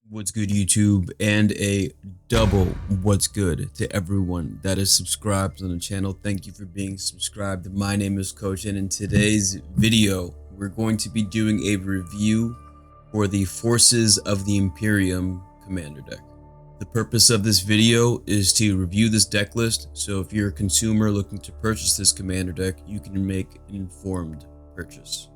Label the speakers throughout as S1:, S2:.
S1: What's good, YouTube, and a double what's good to everyone that is subscribed on the channel. Thank you for being subscribed. My name is Coach, and in today's video we're going to be doing a review for the Forces of the Imperium commander deck. The purpose of this video is to review this deck list, so if you're a consumer looking to purchase this commander deck, you can make an informed purchase.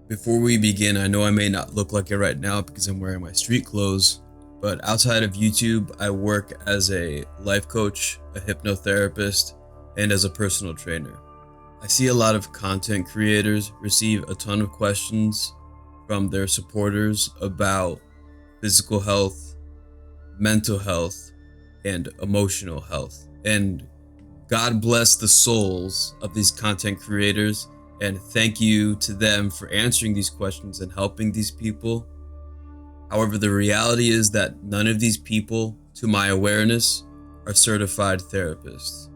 S1: Before we begin, I know I may not look like it right now because I'm wearing my street clothes, but outside of YouTube, I work as a life coach, a hypnotherapist, and as a personal trainer. I see a lot of content creators receive a ton of questions from their supporters about physical health, mental health, and emotional health. And God bless the souls of these content creators. And thank you to them for answering these questions and helping these people. However, the reality is that none of these people, to my awareness, are certified therapists.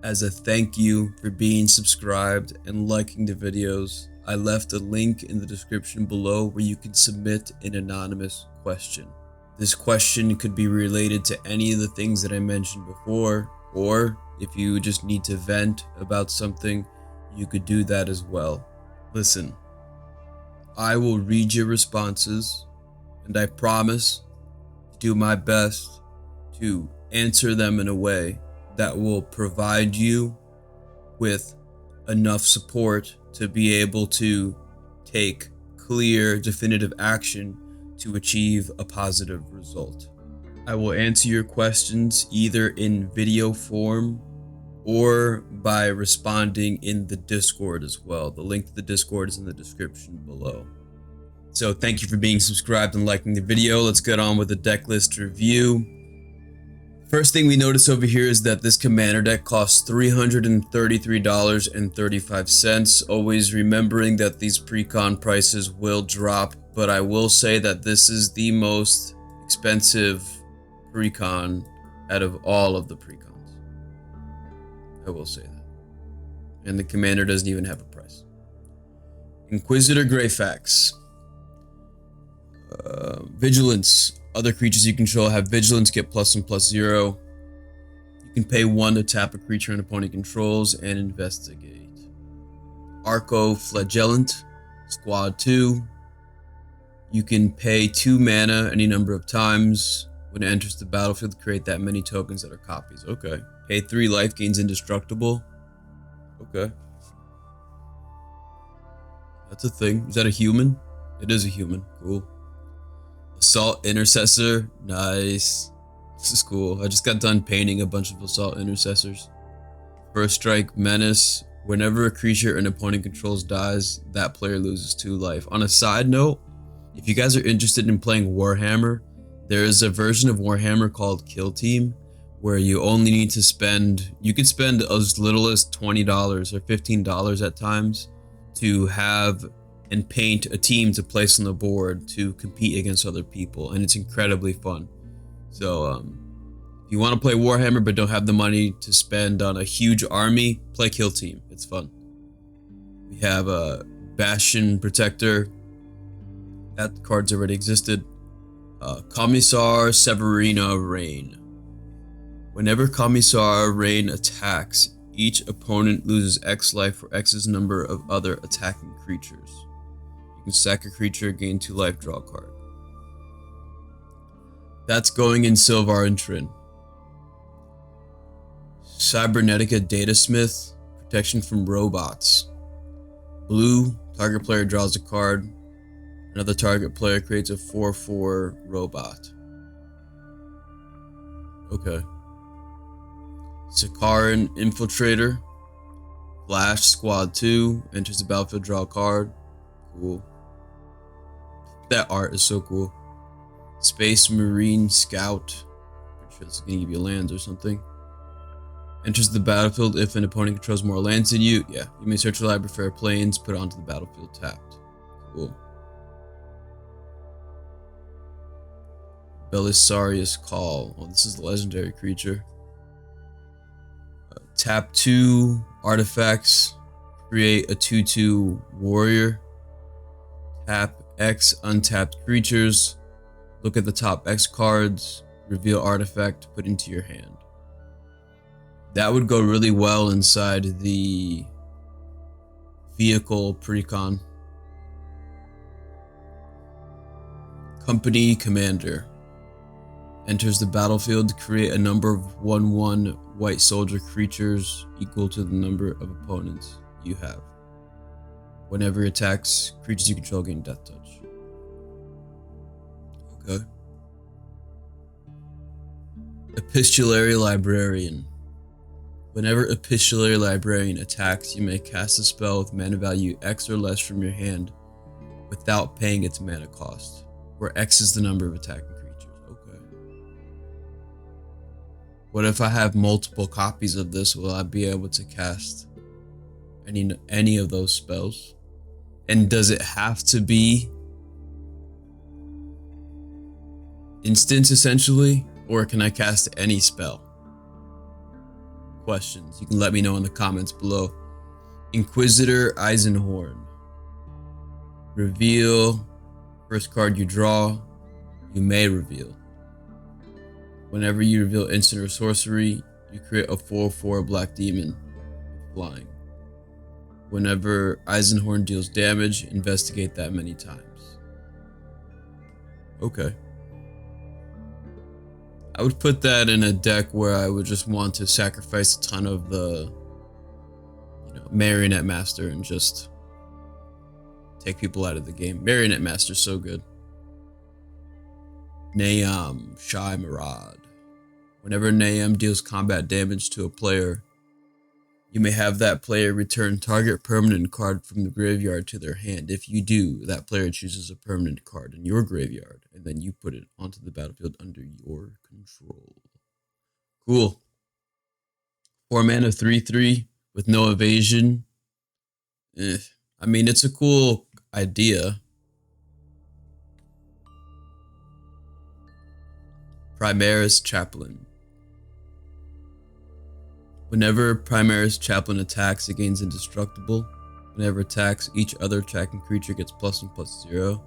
S1: As a thank you for being subscribed and liking the videos, I left a link in the description below where you can submit an anonymous question. This question could be related to any of the things that I mentioned before, or if you just need to vent about something, you could do that as well. Listen, I will read your responses, and I promise to do my best to answer them in a way that will provide you with enough support to be able to take clear, definitive action to achieve a positive result. I will answer your questions either in video form or by responding in the Discord as well. The link to the Discord is in the description below. So thank you for being subscribed and liking the video. Let's get on with the deck list review. First thing we notice over here is that this commander deck costs $333.35. Always remembering that these pre-con prices will drop, but I will say that this is the most expensive pre-con out of all of the pre-cons. I will say that. And the commander doesn't even have a price. Inquisitor Greyfax. Vigilance. Other creatures you control have vigilance, get +1/+0. You can pay 1 to tap a creature an opponent controls and investigate. Arco Flagellant. Squad 2. You can pay 2 mana any number of times. When it enters the battlefield, create that many tokens that are copies. Okay. Pay 3 life, gains indestructible. Okay. That's a thing. Is that a human? It is a human. Cool. Assault Intercessor. Nice. This is cool. I just got done painting a bunch of Assault Intercessors. First Strike Menace. Whenever a creature an opponent controls dies, that player loses 2 life. On a side note, if you guys are interested in playing Warhammer, there is a version of Warhammer called Kill Team, where you only need to spend, you could spend as little as $20 or $15 at times to have and paint a team to place on the board to compete against other people, and it's incredibly fun. So if you want to play Warhammer but don't have the money to spend on a huge army, play Kill Team. It's fun. We have a Bastion Protector. That card's already existed. Commissar Severina Rain. Whenever Commissar Rain attacks, each opponent loses X life for X's number of other attacking creatures. You can sack a creature, gain 2 life, draw a card. That's going in Sylvar and Trin. Cybernetica Datasmith. Protection from robots. Blue, target player draws a card. Another target player creates a 4/4 robot. Okay. Sakaran Infiltrator. Flash Squad 2. Enters the battlefield, draw a card. Cool. That art is so cool. Space Marine Scout. Pretty sure this is gonna give you lands or something. Enters the battlefield if an opponent controls more lands than you. Yeah, you may search your library for planes, put it onto the battlefield tapped. Cool. Belisarius Call. Oh, this is the legendary creature. Tap 2 artifacts. Create a 2/2 warrior. Tap X untapped creatures. Look at the top X cards, reveal artifact, put into your hand. That would go really well inside the vehicle precon. Company commander. Enters the battlefield to create a number of 1/1 white soldier creatures equal to the number of opponents you have. Whenever he attacks, creatures you control gain death touch. Okay. Epistolary Librarian. Whenever Epistolary Librarian attacks, you may cast a spell with mana value X or less from your hand without paying its mana cost, where X is the number of attacking creatures. Okay. What if I have multiple copies of this? Will I be able to cast any of those spells? And does it have to be instants essentially, or can I cast any spell? Questions, you can let me know in the comments below. Inquisitor Eisenhorn. Reveal. First card you draw, you may reveal. Whenever you reveal instant or sorcery, you create a 4/4 black demon with flying. Whenever Eisenhorn deals damage, investigate that many times. Okay. I would put that in a deck where I would just want to sacrifice a ton of the, Marionette Master and just take people out of the game. Marionette Master's so good. Nayam, Shy Marad. Whenever Nayam deals combat damage to a player, you may have that player return target permanent card from the graveyard to their hand. If you do, that player chooses a permanent card in your graveyard, and then you put it onto the battlefield under your control. Cool. 4 mana 3/3 with no evasion. I mean, it's a cool idea. Primaris Chaplain. Whenever Primaris Chaplain attacks, it gains indestructible. Whenever attacks, each other attacking creature gets +1/+0.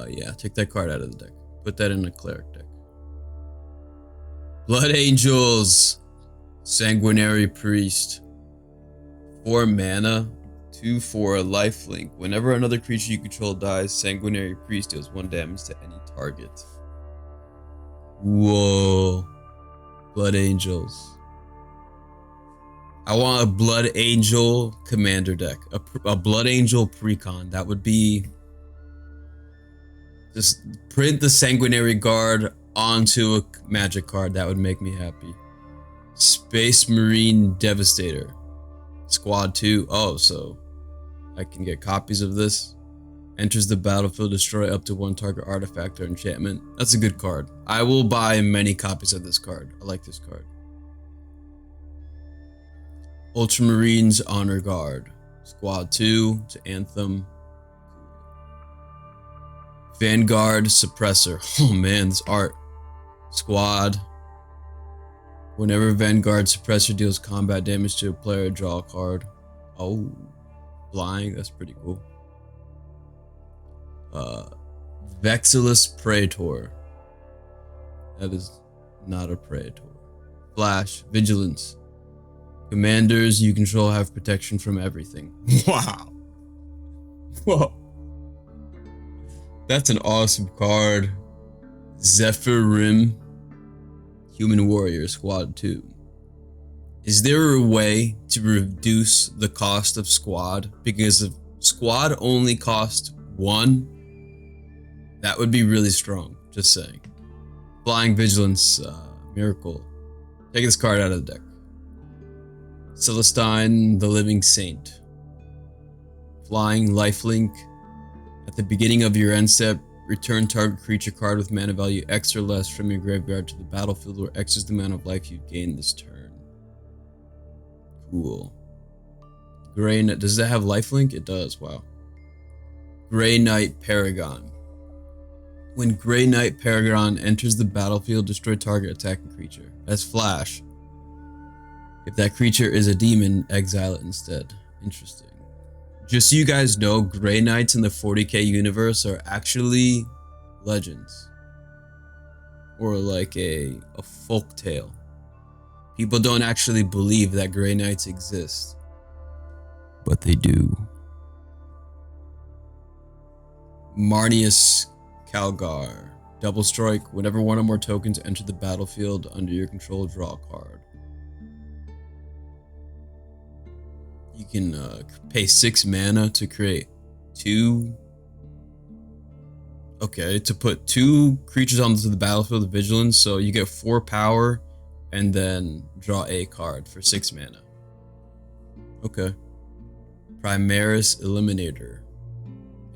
S1: Yeah, take that card out of the deck. Put that in a cleric deck. Blood Angels. Sanguinary Priest. 4 mana, 2/4 lifelink. Whenever another creature you control dies, Sanguinary Priest deals 1 damage to any target. Whoa. Blood Angels. I want a Blood Angel commander deck. A Blood Angel precon. That would be... Just print the Sanguinary Guard onto a magic card. That would make me happy. Space Marine Devastator. Squad 2. Oh, so I can get copies of this. Enters the battlefield, destroy up to 1 target artifact or enchantment. That's a good card. I will buy many copies of this card. I like this card. Ultramarines Honor Guard. Squad 2 to Anthem. Vanguard Suppressor. Oh man, this art. Squad. Whenever Vanguard Suppressor deals combat damage to a player, draw a card. Oh, flying. That's pretty cool. Vexillus Praetor. That is not a Praetor. Flash. Vigilance. Commanders you control have protection from everything. Wow. Whoa. That's an awesome card. Zephyrim. Human Warrior Squad 2. Is there a way to reduce the cost of Squad? Because if Squad only cost 1, that would be really strong. Just saying. Flying Vigilance Miracle. Take this card out of the deck. Celestine the Living Saint. Flying lifelink. At the beginning of your end step, return target creature card with mana value X or less from your graveyard to the battlefield, where X is the amount of life you've gained this turn. Cool. Grey Knight. Does that have lifelink? It does. Wow. Grey Knight Paragon. When Grey Knight Paragon enters the battlefield, destroy target attacking creature. That's Flash. If that creature is a demon, exile it instead. Interesting. Just so you guys know, Grey Knights in the 40k universe are actually legends. or like a folk tale. People don't actually believe that Grey Knights exist, but they do. Marnius Calgar. Double strike. Whenever one or more tokens enter the battlefield under your control, draw a card. You can pay 6 mana to create 2. Okay, to put 2 creatures onto the battlefield of vigilance, so you get 4 power and then draw a card for 6 mana. Okay. Primaris Eliminator.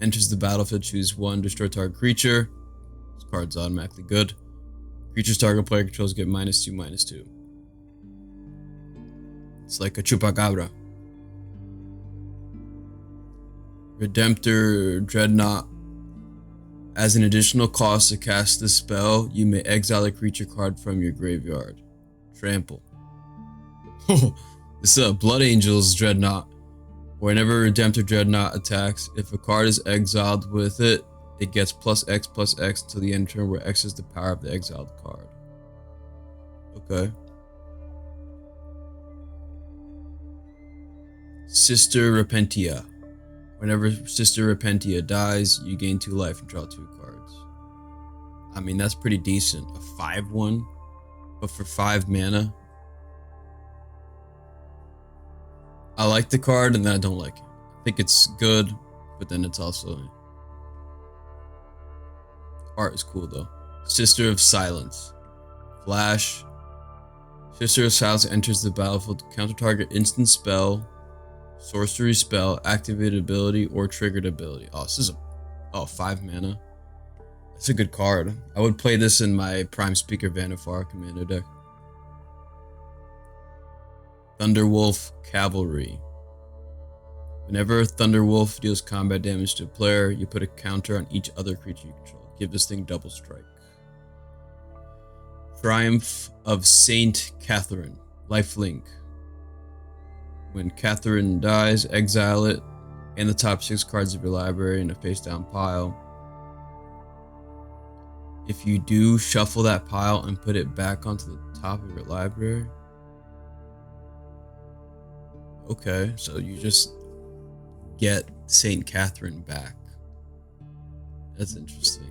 S1: Enters the battlefield, choose 1, destroy target creature. This card's automatically good. Creatures target player controls get -2/-2. It's like a Chupacabra. Redemptor Dreadnought. As an additional cost to cast this spell, you may exile a creature card from your graveyard. Trample. Oh, this is a Blood Angels Dreadnought. Whenever Redemptor Dreadnought attacks, if a card is exiled with it, it gets +X/+X until the end turn, where X is the power of the exiled card. Okay. Sister Repentia. Whenever Sister Repentia dies, you gain 2 life and draw 2 cards. I mean, that's pretty decent. A 5/1, but for 5 mana. I like the card, and then I don't like it. I think it's good, but then it's also... Art is cool, though. Sister of Silence. Flash. Sister of Silence enters the battlefield to counter target instant spell, sorcery spell, activated ability, or triggered ability. Oh, this is a 5 mana. That's a good card. I would play this in my Prime Speaker Vanifar commander deck. Thunderwolf Cavalry. Whenever Thunderwolf deals combat damage to a player, you put a counter on each other creature you control. Give this thing double strike. Triumph of Saint Catherine. Lifelink. When Catherine dies, exile it and the top 6 cards of your library in a face-down pile. If you do, shuffle that pile and put it back onto the top of your library. Okay, so you just get Saint Catherine back. That's interesting.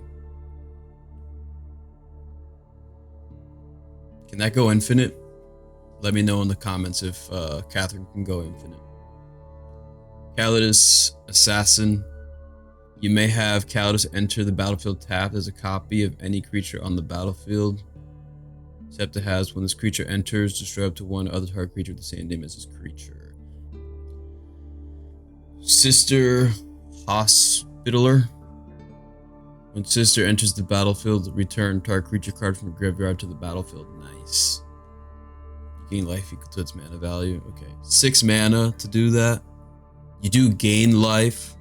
S1: Can that go infinite? Let me know in the comments if Catherine can go infinite. Calidus Assassin. You may have Calidus enter the battlefield tapped as a copy of any creature on the battlefield. Except it has, when this creature enters, destroy up to 1 other target creature with the same name as this creature. Sister Hospitaller. When Sister enters the battlefield, return target creature card from the graveyard to the battlefield. Nice. You gain life equal to its mana value. Okay. 6 mana to do that. You do gain life.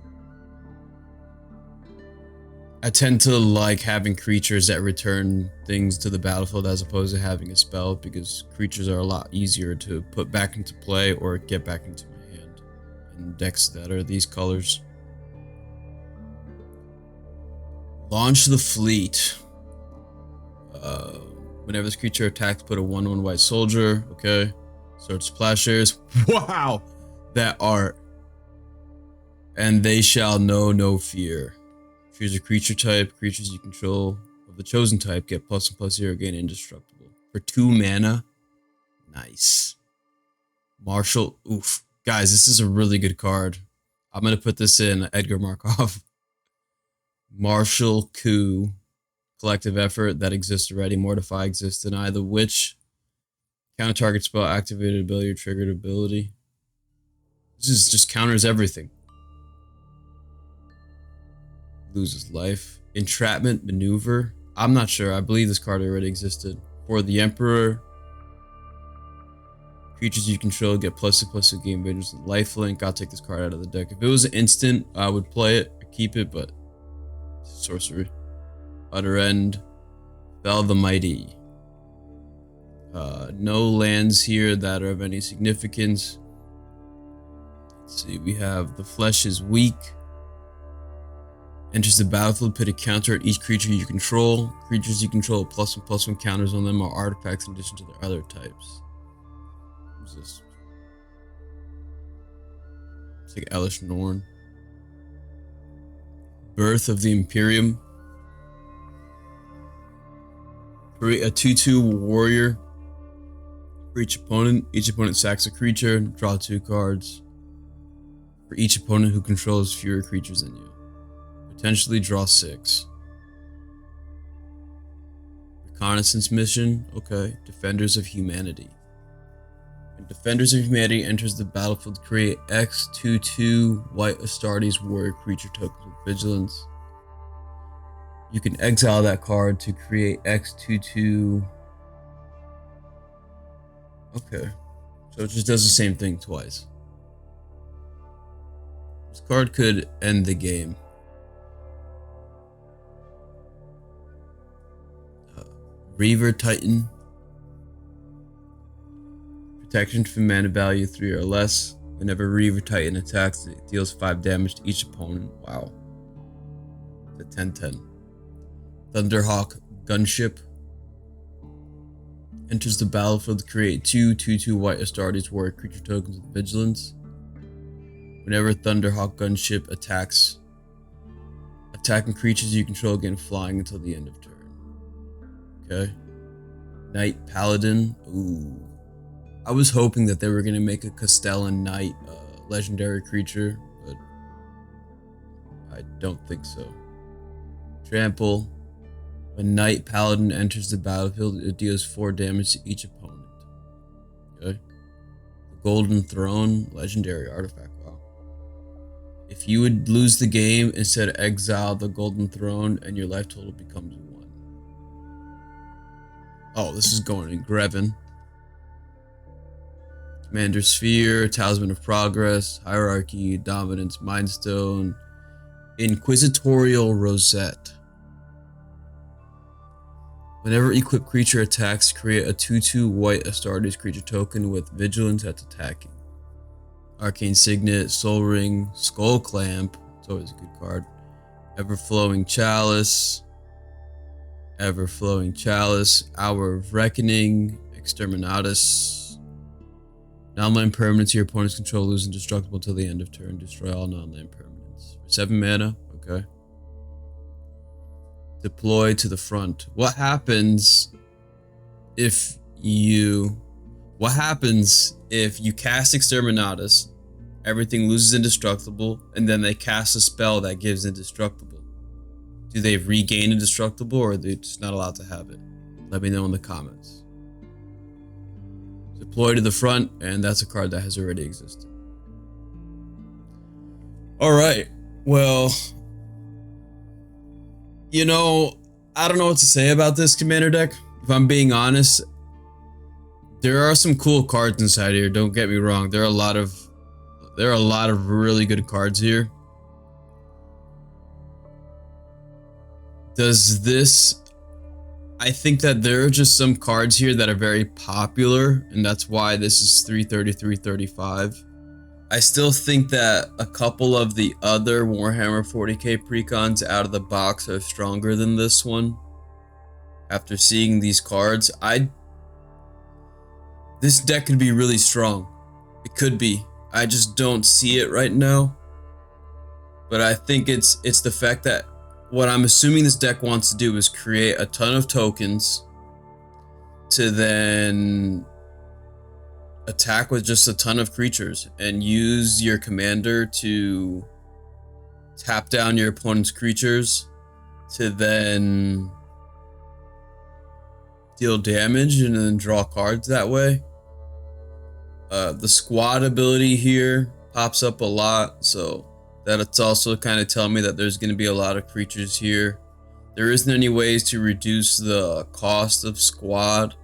S1: I tend to like having creatures that return things to the battlefield as opposed to having a spell, because creatures are a lot easier to put back into play or get back into my hand in decks that are these colors. Launch the Fleet. Whenever this creature attacks, put a 1/1 white soldier. Okay. Sword Splashers. Wow! That art. And they shall know no fear. Choose a creature type. Creatures you control of the chosen type get +1/+0, gain indestructible. For 2 mana. Nice. Marshall. Oof. Guys, this is a really good card. I'm going to put this in Edgar Markov. Martial Coup. Collective effort that exists already. Mortify exists. Deny the witch. Counter target spell, activated ability, or triggered ability. This is just counters everything. Loses life. Entrapment Maneuver. I'm not sure. I believe this card already existed. For the Emperor. Creatures you control get +2/+2 game vengeance and lifelink. I'll take this card out of the deck. If it was an instant, I would play it or keep it, but sorcery. Utter End. Bell the Mighty. No lands here that are of any significance. Let's see, we have the Flesh is Weak. Enters the battlefield, put a counter at each creature you control. Creatures you control +1/+1 counters on them are artifacts in addition to their other types. What's this? It's like Elish Norn. Birth of the Imperium. Create a 2/2 warrior for each opponent. Each opponent sacks a creature, draw 2 cards. For each opponent who controls fewer creatures than you. Potentially draw 6. Reconnaissance mission. Okay. Defenders of Humanity. When Defenders of Humanity enters the battlefield, create X 2/2 white Astartes warrior creature tokens with vigilance. You can exile that card to create X 2/2. Okay. So it just does the same thing twice. This card could end the game. Reaver Titan. Protection for mana value 3 or less. Whenever Reaver Titan attacks, it deals 5 damage to each opponent. Wow. It's a 10/10. Thunderhawk Gunship. Enters the battlefield to create 2/2 white Astartes warrior creature tokens with vigilance. Whenever Thunderhawk Gunship attacks, attacking creatures you control gain flying until the end of turn. Okay. Knight Paladin. Ooh. I was hoping that they were going to make a Castellan Knight legendary creature, but I don't think so. Trample. When Knight Paladin enters the battlefield, it deals 4 damage to each opponent. Okay. The Golden Throne. Legendary artifact. Wow. If you would lose the game, instead exile the Golden Throne and your life total becomes 1. Oh, this is going in Greven. Commander Sphere, Talisman of Progress, Hierarchy, Dominance, Mindstone, Inquisitorial Rosette. Whenever equipped creature attacks, create a 2/2 white Astartes creature token with vigilance that's attacking. Arcane Signet, Soul Ring, Skull Clamp. It's always a good card. Everflowing Chalice. Everflowing Chalice, Hour of Reckoning, Exterminatus. Non-land permanents your opponent's control lose indestructible till the end of turn. Destroy all non-land permanents. For 7 mana, okay. Deploy to the front. What happens if you cast Exterminatus, everything loses indestructible, and then they cast a spell that gives indestructible? Do they regain indestructible, or are they just not allowed to have it? Let me know in the comments. Deploy to the front, and that's a card that has already existed. Alright, well, you know, I don't know what to say about this commander deck. If I'm being honest, there are some cool cards inside here, don't get me wrong. There are a lot of really good cards here. I think that there are just some cards here that are very popular, and that's why this is 330, 335. I still think that a couple of the other Warhammer 40k precons out of the box are stronger than this one. After seeing these cards, this deck could be really strong. It could be. I just don't see it right now. But I think it's the fact that what I'm assuming this deck wants to do is create a ton of tokens to then attack with just a ton of creatures and use your commander to tap down your opponent's creatures to then deal damage and then draw cards that way. The squad ability here pops up a lot, so that it's also kind of telling me that there's going to be a lot of creatures here. There isn't any ways to reduce the cost of squad,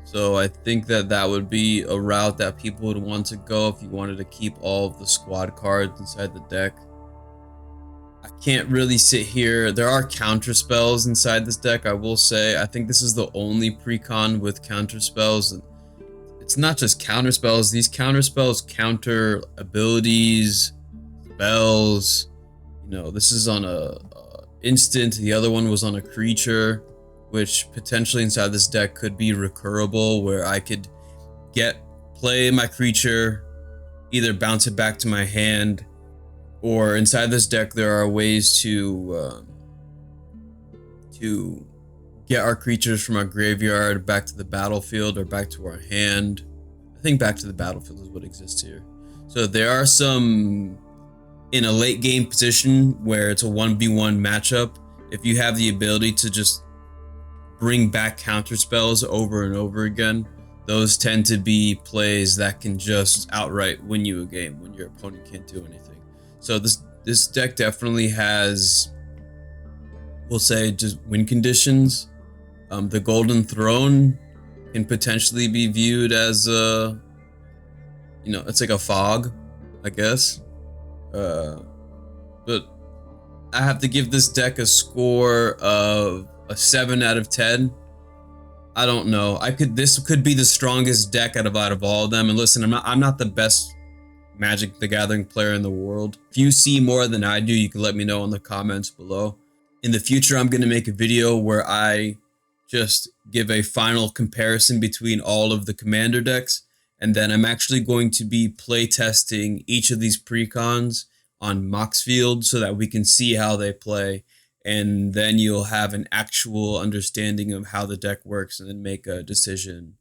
S1: so I think that that would be a route that people would want to go if you wanted to keep all of the squad cards inside the deck. I can't really sit here. There are counter spells inside this deck, I will say. I think this is the only precon with counter spells. It's not just counter spells. These counter spells counter abilities, spells. You know, this is on a instant. The other one was on a creature, which potentially inside this deck could be recurable, where I could play my creature, either bounce it back to my hand, or inside this deck there are ways to get our creatures from our graveyard back to the battlefield or back to our hand. I think back to the battlefield is what exists here. So there are some in a late game position where it's a 1v1 matchup. If you have the ability to just bring back counter spells over and over again, those tend to be plays that can just outright win you a game when your opponent can't do anything. So this deck definitely has, we'll say, just win conditions. The Golden Throne can potentially be viewed as it's like a fog, I guess. But I have to give this deck a score of a 7 out of 10. I don't know. This could be the strongest deck out of all of them. And listen, I'm not the best Magic the Gathering player in the world. If you see more than I do, you can let me know in the comments below. In the future, I'm going to make a video where I just give a final comparison between all of the commander decks, and then I'm actually going to be play testing each of these precons on Moxfield so that we can see how they play, and then you'll have an actual understanding of how the deck works and then make a decision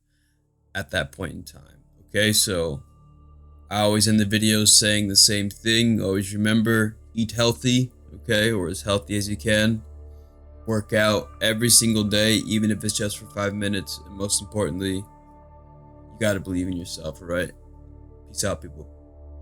S1: at that point in time. Okay, so I always end the videos saying the same thing. Always remember, eat healthy, okay, or as healthy as you can. Work out every single day, even if it's just for 5 minutes. And most importantly, you gotta believe in yourself, all right? Peace out, people.